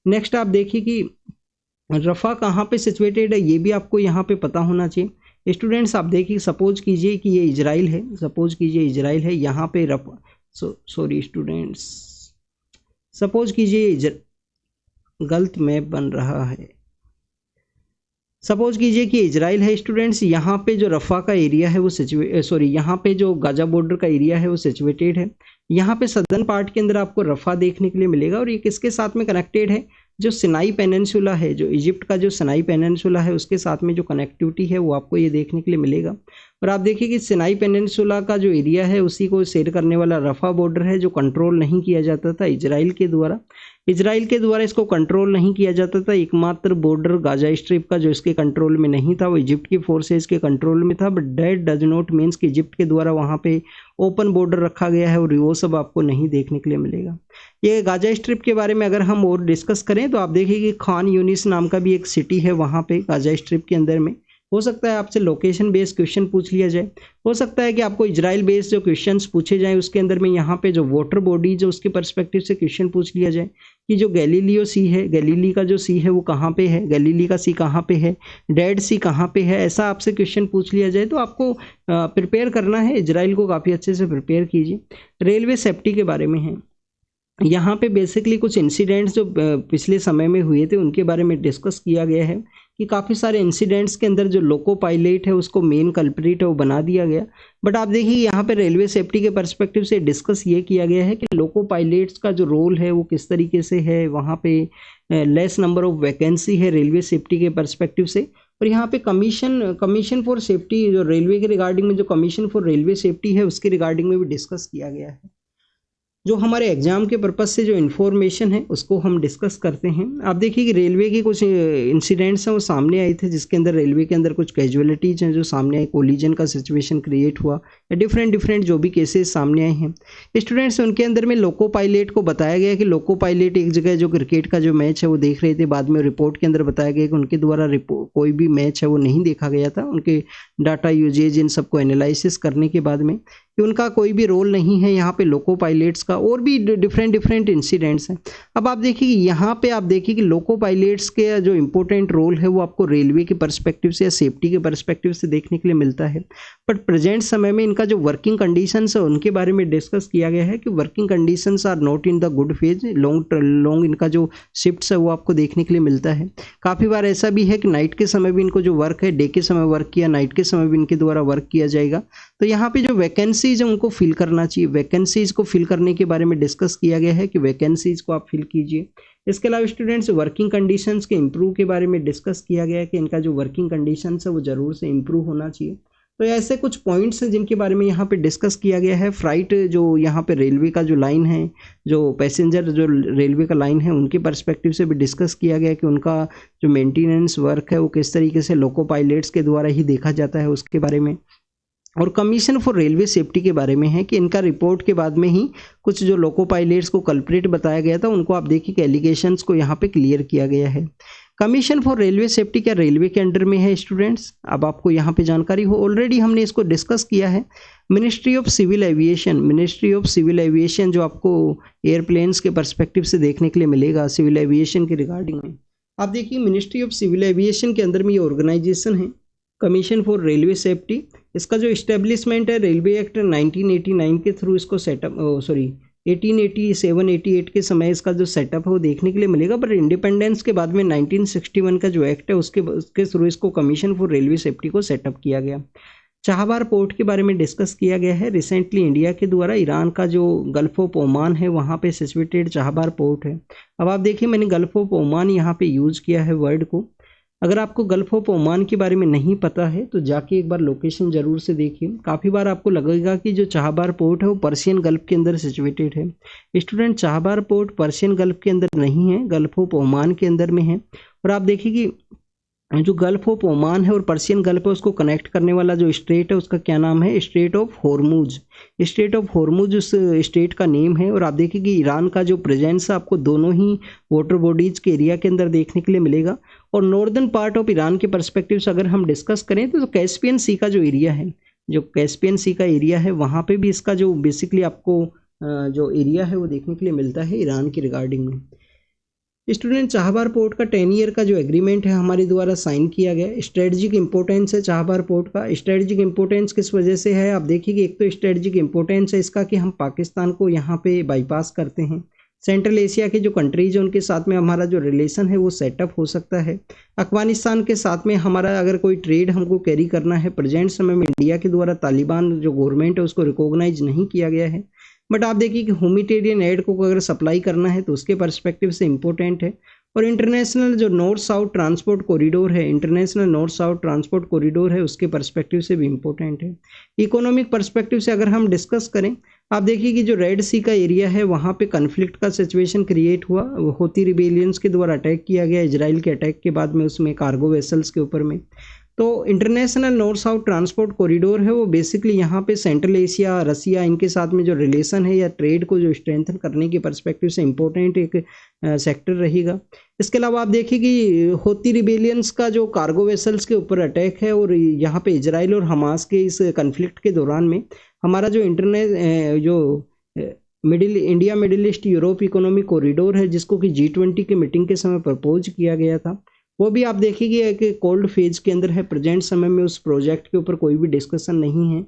नेक्स्ट आप देखिए कि रफा कहाँ पे सिचुएटेड है, ये भी आपको यहाँ पे पता होना चाहिए। स्टूडेंट्स आप देखिए, सपोज कीजिए कि ये इजराइल है, सपोज कीजिए इजराइल है, यहाँ पे रफा, सॉरी स्टूडेंट्स, सपोज कीजिए गलत मैप बन रहा है। सपोज कीजिए कि इजराइल है स्टूडेंट्स, यहाँ पे जो रफा का एरिया है वो यहाँ पे जो गाजा बॉर्डर का एरिया है वो सिचुएटेड है। यहाँ पे सदर्न पार्ट के अंदर आपको रफा देखने के लिए मिलेगा, और ये किसके साथ में कनेक्टेड है? जो सिनाई पेनिनसुला है, जो इजिप्ट का जो सिनाई पेनिनसुला है उसके साथ में जो कनेक्टिविटी है वो आपको ये देखने के लिए मिलेगा। और आप देखिए कि सिनाई पेनिनसुला का जो एरिया है उसी को शेयर करने वाला रफा बॉर्डर है, जो कंट्रोल नहीं किया जाता था इजराइल के द्वारा। इजराइल के द्वारा इसको कंट्रोल नहीं किया जाता था। एकमात्र बॉर्डर गाजा स्ट्रिप का जो इसके कंट्रोल में नहीं था वो इजिप्ट की फोर्सेज के कंट्रोल में था, but that does not means कि इजिप्ट के द्वारा वहाँ पे ओपन बॉर्डर रखा गया है, और वो सब आपको नहीं देखने के लिए मिलेगा। ये गाजा स्ट्रिप के बारे में अगर हम और डिस्कस करें तो आप देखिए कि खान यूनिस नाम का भी एक सिटी है वहाँ पे गाजा स्ट्रिप के अंदर में। हो सकता है आपसे लोकेशन बेस्ड क्वेश्चन पूछ लिया जाए, हो सकता है कि आपको इजराइल बेस्ड जो क्वेश्चंस पूछे जाएं उसके अंदर में यहाँ पे जो वाटर बॉडी जो उसके पर्सपेक्टिव से क्वेश्चन पूछ लिया जाए कि जो गैलीलियो सी है, गैलीली का जो सी है वो कहाँ पे है, गैलीली का सी कहाँ पे है, डेड सी कहाँ पे है, ऐसा आपसे क्वेश्चन पूछ लिया जाए तो आपको प्रिपेयर करना है। इजराइल को काफ़ी अच्छे से प्रिपेयर कीजिए। रेलवे सेफ्टी के बारे में है, यहाँ पे बेसिकली कुछ इंसिडेंट्स जो पिछले समय में हुए थे उनके बारे में डिस्कस किया गया है कि काफ़ी सारे इंसिडेंट्स के अंदर जो लोको पायलट है उसको मेन कल्प्रिट है वो बना दिया गया। बट आप देखिए यहाँ पे रेलवे सेफ्टी के पर्सपेक्टिव से डिस्कस ये किया गया है कि लोको पायलट्स का जो रोल है वो किस तरीके से है, वहाँ पे लेस नंबर ऑफ वैकेंसी है रेलवे सेफ्टी के पर्सपेक्टिव से। और यहाँ पे कमीशन फॉर सेफ्टी जो रेलवे के रिगार्डिंग में जो कमीशन फॉर रेलवे सेफ्टी है उसके रिगार्डिंग में भी डिस्कस किया गया है। जो हमारे एग्जाम के पर्पस से जो इन्फॉर्मेशन है उसको हम डिस्कस करते हैं। आप देखिए कि रेलवे के कुछ इंसिडेंट्स हैं वो सामने आए थे, जिसके अंदर रेलवे के अंदर कुछ कैजुअलिटीज हैं जो सामने आए, कोलिजन का सिचुएशन क्रिएट हुआ या डिफरेंट जो भी केसेस सामने आए हैं स्टूडेंट्स, उनके अंदर में लोको पायलट को बताया गया कि लोको पायलट एक जगह जो क्रिकेट का जो मैच है वो देख रहे थे। बाद में रिपोर्ट के अंदर बताया गया कि उनके द्वारा कोई भी मैच है वो नहीं देखा गया था। उनके डाटा यूजेज इन सबको एनालिसिस करने के बाद में कि उनका कोई भी रोल नहीं है यहाँ पे लोको पायलट्स का, और भी डिफरेंट इंसिडेंट्स हैं। अब आप देखिए यहाँ पे आप देखिए कि लोको पायलट्स के जो इम्पोर्टेंट रोल है वो आपको रेलवे के पर्सपेक्टिव से या सेफ्टी के पर्सपेक्टिव से देखने के लिए मिलता है। बट प्रेजेंट समय में इनका जो वर्किंग कंडीशंस है उनके बारे में डिस्कस किया गया है कि working conditions are not in the good phase. Long इनका जो शिफ्ट्स है वो आपको देखने के लिए मिलता है। काफ़ी बार ऐसा भी है कि नाइट के समय भी इनको जो वर्क है, डे के समय वर्क किया, नाइट के समय भी इनके द्वारा वर्क किया जाएगा। तो यहाँ पे जो वैकेंसीज है उनको फिल करना चाहिए। वैकेंसीज को फिल करने के बारे में डिस्कस किया गया है कि वैकेंसीज को आप फिल कीजिए। इसके अलावा स्टूडेंट्स वर्किंग कंडीशंस के इम्प्रूव के बारे में डिस्कस किया गया है कि इनका जो वर्किंग कंडीशंस है वो ज़रूर से इम्प्रूव होना चाहिए। तो ऐसे कुछ पॉइंट्स हैं जिनके बारे में यहाँ पे डिस्कस किया गया है। फ्राइट जो यहाँ पे रेलवे का जो लाइन है, जो पैसेंजर जो रेलवे का लाइन है, उनके पर्सपेक्टिव से भी डिस्कस किया गया कि उनका जो मेंटेनेंस वर्क है वो किस तरीके से लोको पायलट्स के द्वारा ही देखा जाता है, उसके बारे में। और कमीशन फॉर रेलवे सेफ्टी के बारे में है कि इनका रिपोर्ट के बाद में ही कुछ जो लोको पायलट्स को कल्प्रिट बताया गया था उनको आप देखिए कि एलिगेशंस को यहाँ पे क्लियर किया गया है। कमीशन फॉर रेलवे सेफ्टी क्या रेलवे के अंडर में है स्टूडेंट्स? अब आपको यहाँ पे जानकारी हो, ऑलरेडी हमने इसको डिस्कस किया है। Ministry of civil aviation, ministry of civil aviation जो आपको एयरप्लेन्स के पर्सपेक्टिव से देखने के लिए मिलेगा सिविल एविएशन के रिगार्डिंग में। आप देखिए मिनिस्ट्री ऑफ सिविल एविएशन के अंदर में ये ऑर्गेनाइजेशन है कमीशन फॉर रेलवे सेफ्टी। इसका जो इस्टेब्लिशमेंट है रेलवे एक्ट 1989 के थ्रू इसको सेटअप 1887-88 के समय इसका जो सेटअप है वो देखने के लिए मिलेगा। पर इंडिपेंडेंस के बाद में 1961 का जो एक्ट है उसके थ्रू इसको कमीशन फॉर रेलवे सेफ्टी को सेटअप किया गया। चाहबार पोर्ट के बारे में डिस्कस किया गया है। रिसेंटली इंडिया के द्वारा ईरान का जो गल्फ ऑफ ओमान है वहाँ पे सिचुएटेड चाहबार पोर्ट है। अब आप देखिए मैंने गल्फ ऑफ ओमान यहाँ पे यूज़ किया है वर्ड को। अगर आपको गल्फ ऑफ ओमान के बारे में नहीं पता है तो जाके एक बार लोकेशन ज़रूर से देखिए। काफ़ी बार आपको लगेगा कि जो चाहबार पोर्ट है वो पर्शियन गल्फ के अंदर सिचुएटेड है। स्टूडेंट, चाहबार पोर्ट पर्शियन गल्फ के अंदर नहीं है, गल्फ ऑफ ओमान के अंदर में है। और आप देखिए कि जो गल्फ ऑफ ओमान है और पर्शियन गल्फ है उसको कनेक्ट करने वाला जो स्ट्रेट है उसका क्या नाम है? Straight of Hormuz. Straight of Hormuz उस स्टेट का नेम है। और आप देखिए कि ईरान का जो प्रेजेंस है आपको दोनों ही वाटर बॉडीज के एरिया के अंदर देखने के लिए मिलेगा। और नॉर्दर्न पार्ट ऑफ ईरान के पर्सपेक्टिव से अगर हम डिस्कस करें तो कैस्पियन सी का जो एरिया है, जो कैस्पियन सी का एरिया है वहाँ पे भी इसका जो बेसिकली आपको जो एरिया है वो देखने के लिए मिलता है ईरान की रिगार्डिंग में। स्टूडेंट, चाहबार पोर्ट का 10 ईयर का जो एग्रीमेंट है हमारे द्वारा साइन किया गया। स्ट्रेटजिक इंपॉर्टेंस है चाहबार पोर्ट का। स्ट्रेटजिक इंपॉर्टेंस किस वजह से है? आप देखिए कि एक तो स्ट्रेटजिक इंपॉर्टेंस है इसका कि हम पाकिस्तान को यहाँ पे बाईपास करते हैं। सेंट्रल एशिया के जो कंट्रीज हैं उनके साथ में हमारा जो रिलेशन है वो सेटअप हो सकता है। अफगानिस्तान के साथ में हमारा अगर कोई ट्रेड हमको कैरी करना है, प्रेजेंट समय में इंडिया के द्वारा तालिबान जो गवर्नमेंट है उसको रिकॉग्नाइज नहीं किया गया है। बट आप देखिए कि ह्यूमैनिटेरियन एड को अगर सप्लाई करना है तो उसके पर्सपेक्टिव से इम्पोर्टेंट है। और इंटरनेशनल जो नॉर्थ साउथ ट्रांसपोर्ट कॉरिडोर है, international north south transport corridor है, उसके पर्सपेक्टिव से भी इम्पोर्टेंट है। इकोनॉमिक पर्सपेक्टिव से अगर हम डिस्कस करें, आप देखिए कि जो रेड सी का एरिया है वहाँ पे कन्फ्लिक्ट का सिचुएशन क्रिएट हुआ। होती रिबेलियंस के द्वारा अटैक किया गया इजराइल के अटैक के बाद में उसमें कार्गो वेसल्स के ऊपर में। तो international north south transport corridor है वो बेसिकली यहाँ पे सेंट्रल एशिया, रसिया, इनके साथ में जो रिलेशन है या ट्रेड को जो स्ट्रेंथन करने के पर्सपेक्टिव से इम्पोर्टेंट एक सेक्टर रहेगा। इसके अलावा आप देखिए कि होती रिबेलियंस का जो कार्गो वेसल्स के ऊपर अटैक है और यहाँ पे इजराइल और हमास के इस कन्फ्लिक्ट के दौरान में हमारा जो India middle east Europe economic corridor है जिसको कि G20 की मीटिंग के समय प्रपोज किया गया था, वो भी आप देखिए कि कोल्ड फेज के अंदर है। प्रेजेंट समय में उस प्रोजेक्ट के ऊपर कोई भी डिस्कशन नहीं है।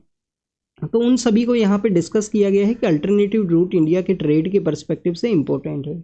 तो उन सभी को यहाँ पे डिस्कस किया गया है कि अल्टरनेटिव रूट इंडिया के ट्रेड के पर्सपेक्टिव से इम्पोर्टेंट है।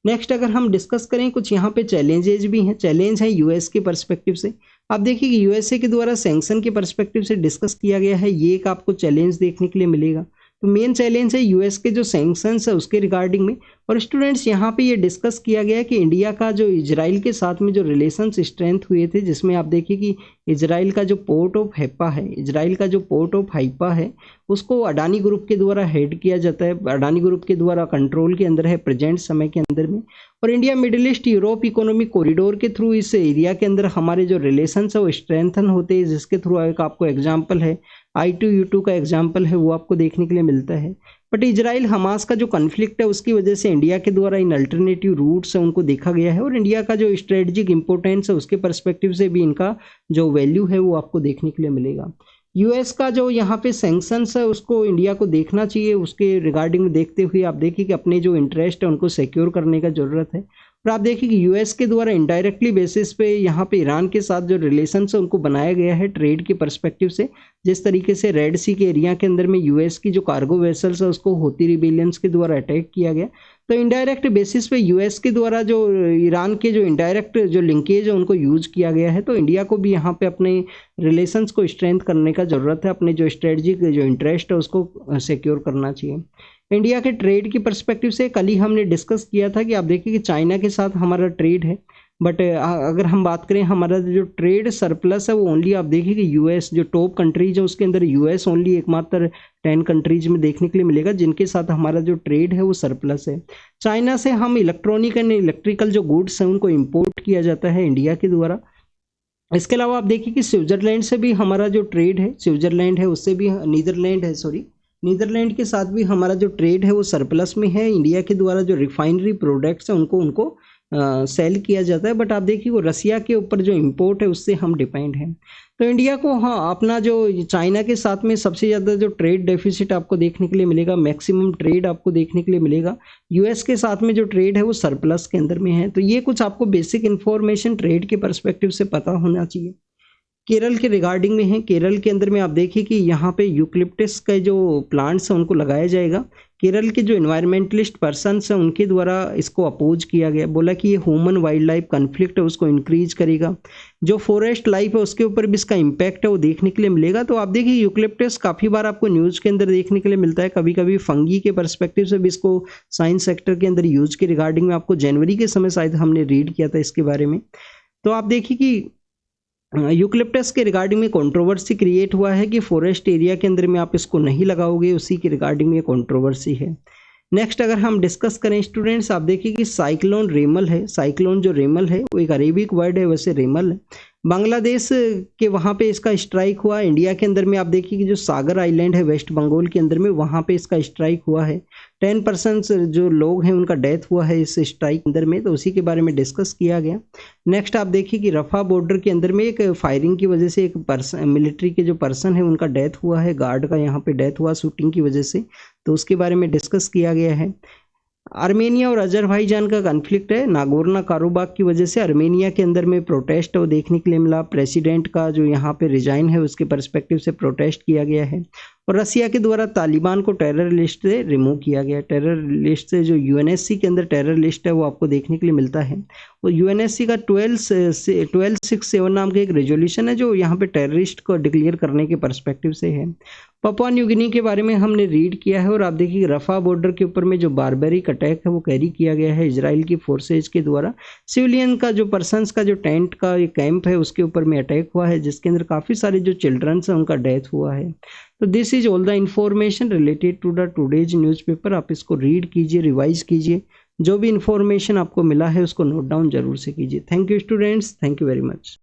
नेक्स्ट अगर हम डिस्कस करें कुछ यहाँ पे चैलेंजेज भी हैं। चैलेंज है यूएस के पर्सपेक्टिव से। आप देखिए कि यूएसए के द्वारा सैंक्शन के पर्सपेक्टिव से डिस्कस किया गया है, ये एक आपको चैलेंज देखने के लिए मिलेगा। तो मेन चैलेंज है यूएस के जो सैंक्शंस है उसके रिगार्डिंग में। और स्टूडेंट्स यहाँ पे ये डिस्कस किया गया है कि इंडिया का जो इजराइल के साथ में जो रिलेशंस स्ट्रेंथ हुए थे, जिसमें आप देखिए कि इजराइल का जो पोर्ट ऑफ हैप्पा है, इजराइल का जो पोर्ट ऑफ हाइपा है उसको अडानी ग्रुप के द्वारा हेड किया जाता है, अडानी ग्रुप के द्वारा कंट्रोल के अंदर है प्रेजेंट समय के अंदर में। और India middle east Europe economic corridor के थ्रू इस एरिया के अंदर हमारे जो रिलेशंस है वो स्ट्रेंथन होते हैं, जिसके थ्रू एक आपको एग्जाम्पल है I2U2 का एग्जाम्पल है वो आपको देखने के लिए मिलता है। बट इजराइल हमास का जो कन्फ्लिक्ट है उसकी वजह से इंडिया के द्वारा इन अल्टरनेटिव रूट्स है उनको देखा गया है और इंडिया का जो स्ट्रेटजिक इंपॉर्टेंस है उसके पर्सपेक्टिव से भी इनका जो वैल्यू है वो आपको देखने के लिए मिलेगा। यूएस का जो यहाँ पे सैंक्शंस है उसको इंडिया को देखना चाहिए। उसके रिगार्डिंग देखते हुए आप देखिए कि अपने जो इंटरेस्ट है उनको सिक्योर करने का ज़रूरत है। और आप देखिए कि यूएस के द्वारा इनडायरेक्टली बेसिस पे यहाँ पे ईरान के साथ जो रिलेशंस है उनको बनाया गया है ट्रेड के पर्सपेक्टिव से। जिस तरीके से रेड सी के एरिया के अंदर में यूएस की जो कार्गो वेसल्स है उसको होती रिबेलियंस के द्वारा अटैक किया गया, तो इनडायरेक्ट बेसिस पे यूएस के द्वारा जो ईरान के जो इनडायरेक्ट जो लिंकेज है उनको यूज किया गया है। तो इंडिया को भी यहाँ पे अपने रिलेशंस को स्ट्रेंथ करने का ज़रूरत है, अपने जो स्ट्रेटजिक जो इंटरेस्ट है उसको सिक्योर करना चाहिए। इंडिया के ट्रेड की पर्सपेक्टिव से कल ही हमने डिस्कस किया था कि आप देखिए कि चाइना के साथ हमारा ट्रेड है बट अगर हम बात करें हमारा जो ट्रेड सरप्लस है वो ओनली आप देखिए कि यूएस जो टॉप कंट्रीज है उसके अंदर यूएस ओनली एकमात्र 10 कंट्रीज में देखने के लिए मिलेगा जिनके साथ हमारा जो ट्रेड है वो सरप्लस है। चाइना से हम इलेक्ट्रॉनिक एंड इलेक्ट्रिकल जो गुड्स हैं उनको इम्पोर्ट किया जाता है इंडिया के द्वारा। इसके अलावा आप देखिए कि स्विट्जरलैंड से भी हमारा जो ट्रेड है, स्विट्जरलैंड है उससे भी, नीदरलैंड के साथ भी हमारा जो ट्रेड है वो सरप्लस में है। इंडिया के द्वारा जो रिफाइनरी प्रोडक्ट्स हैं उनको सेल किया जाता है, बट आप देखिए वो रसिया के ऊपर जो इंपोर्ट है उससे हम डिपेंड हैं। तो इंडिया को हाँ अपना जो चाइना के साथ में सबसे ज़्यादा जो ट्रेड डेफिसिट आपको देखने के लिए मिलेगा, मैक्सिमम ट्रेड आपको देखने के लिए मिलेगा। यूएस के साथ में जो ट्रेड है वो सरप्लस के अंदर में है। तो ये कुछ आपको बेसिक इन्फॉर्मेशन ट्रेड के परस्पेक्टिव से पता होना चाहिए। केरल के रिगार्डिंग में है, केरल के अंदर में आप देखिए कि यहाँ पे यूकलिप्टस के जो प्लांट्स हैं उनको लगाया जाएगा। केरल के जो इन्वायरमेंटलिस्ट पर्सन्स हैं उनके द्वारा इसको अपोज किया गया, बोला कि ये ह्यूमन वाइल्ड लाइफ कन्फ्लिक्ट है उसको इंक्रीज करेगा, जो फॉरेस्ट लाइफ है उसके ऊपर भी इसका इम्पैक्ट है वो देखने के लिए मिलेगा। तो आप देखिए यूकलिप्टस काफ़ी बार आपको न्यूज़ के अंदर देखने के लिए मिलता है, कभी कभी फंगी के परस्पेक्टिव से भी इसको साइंस सेक्टर के अंदर यूज के रिगार्डिंग में आपको जनवरी के समय शायद हमने रीड किया था इसके बारे में। तो आप देखिए कि यूकलिप्टस के रिगार्डिंग में कंट्रोवर्सी क्रिएट हुआ है कि फॉरेस्ट एरिया के अंदर में आप इसको नहीं लगाओगे, उसी के रिगार्डिंग में कंट्रोवर्सी है। नेक्स्ट अगर हम डिस्कस करें स्टूडेंट्स, आप देखिए कि साइक्लोन रेमल है, साइक्लोन जो रेमल है वो एक अरेबिक वर्ड है, वैसे रेमल है। बांग्लादेश के वहाँ पे इसका स्ट्राइक हुआ। इंडिया के अंदर में आप देखिए कि जो सागर आइलैंड है वेस्ट बंगाल के अंदर में, वहाँ पे इसका स्ट्राइक हुआ है। 10% जो लोग हैं उनका डेथ हुआ है इस स्ट्राइक अंदर में, तो उसी के बारे में डिस्कस किया गया। नेक्स्ट आप देखिए कि रफा बॉर्डर के अंदर में एक फायरिंग की वजह से एक पर्सन, मिलिट्री के जो पर्सन है उनका डेथ हुआ है, गार्ड का यहाँ पे डेथ हुआ शूटिंग की वजह से, तो उसके बारे में डिस्कस किया गया है। आर्मेनिया और अजरबैजान का कॉन्फ्लिक्ट है, नागोर्नो काराबाख की वजह से आर्मेनिया के अंदर में प्रोटेस्ट वो देखने के लिए मिला। प्रेसिडेंट का जो यहाँ पे रिजाइन है उसके पर्सपेक्टिव से प्रोटेस्ट किया गया है। और रसिया के द्वारा तालिबान को टेरर लिस्ट से रिमूव किया गया। टेरर लिस्ट से जो यूएनएससी के अंदर टेरर लिस्ट है वो आपको देखने के लिए मिलता है। और यूएनएससी का 1267 नाम का एक रेजोल्यूशन है जो यहाँ पे टेररिस्ट को डिक्लेयर करने के पर्सपेक्टिव से है। पपुआ न्यू गिनी के बारे में हमने रीड किया है। और आप देखिए रफा बॉर्डर के ऊपर में जो बारबेरिक अटैक है वो कैरी किया गया है इजराइल की फोर्सेज के द्वारा। सिविलियन का जो पर्सनस का जो टेंट का एक कैंप है उसके ऊपर में अटैक हुआ है, जिसके अंदर काफ़ी सारे जो चिल्ड्रंस हैं उनका डेथ हुआ है। तो this is all the information related to the today's newspaper. आप इसको रीड कीजिए, रिवाइज कीजिए, जो भी इंफॉर्मेशन आपको मिला है उसको नोट डाउन जरूर से कीजिए। Thank you students, thank you very much.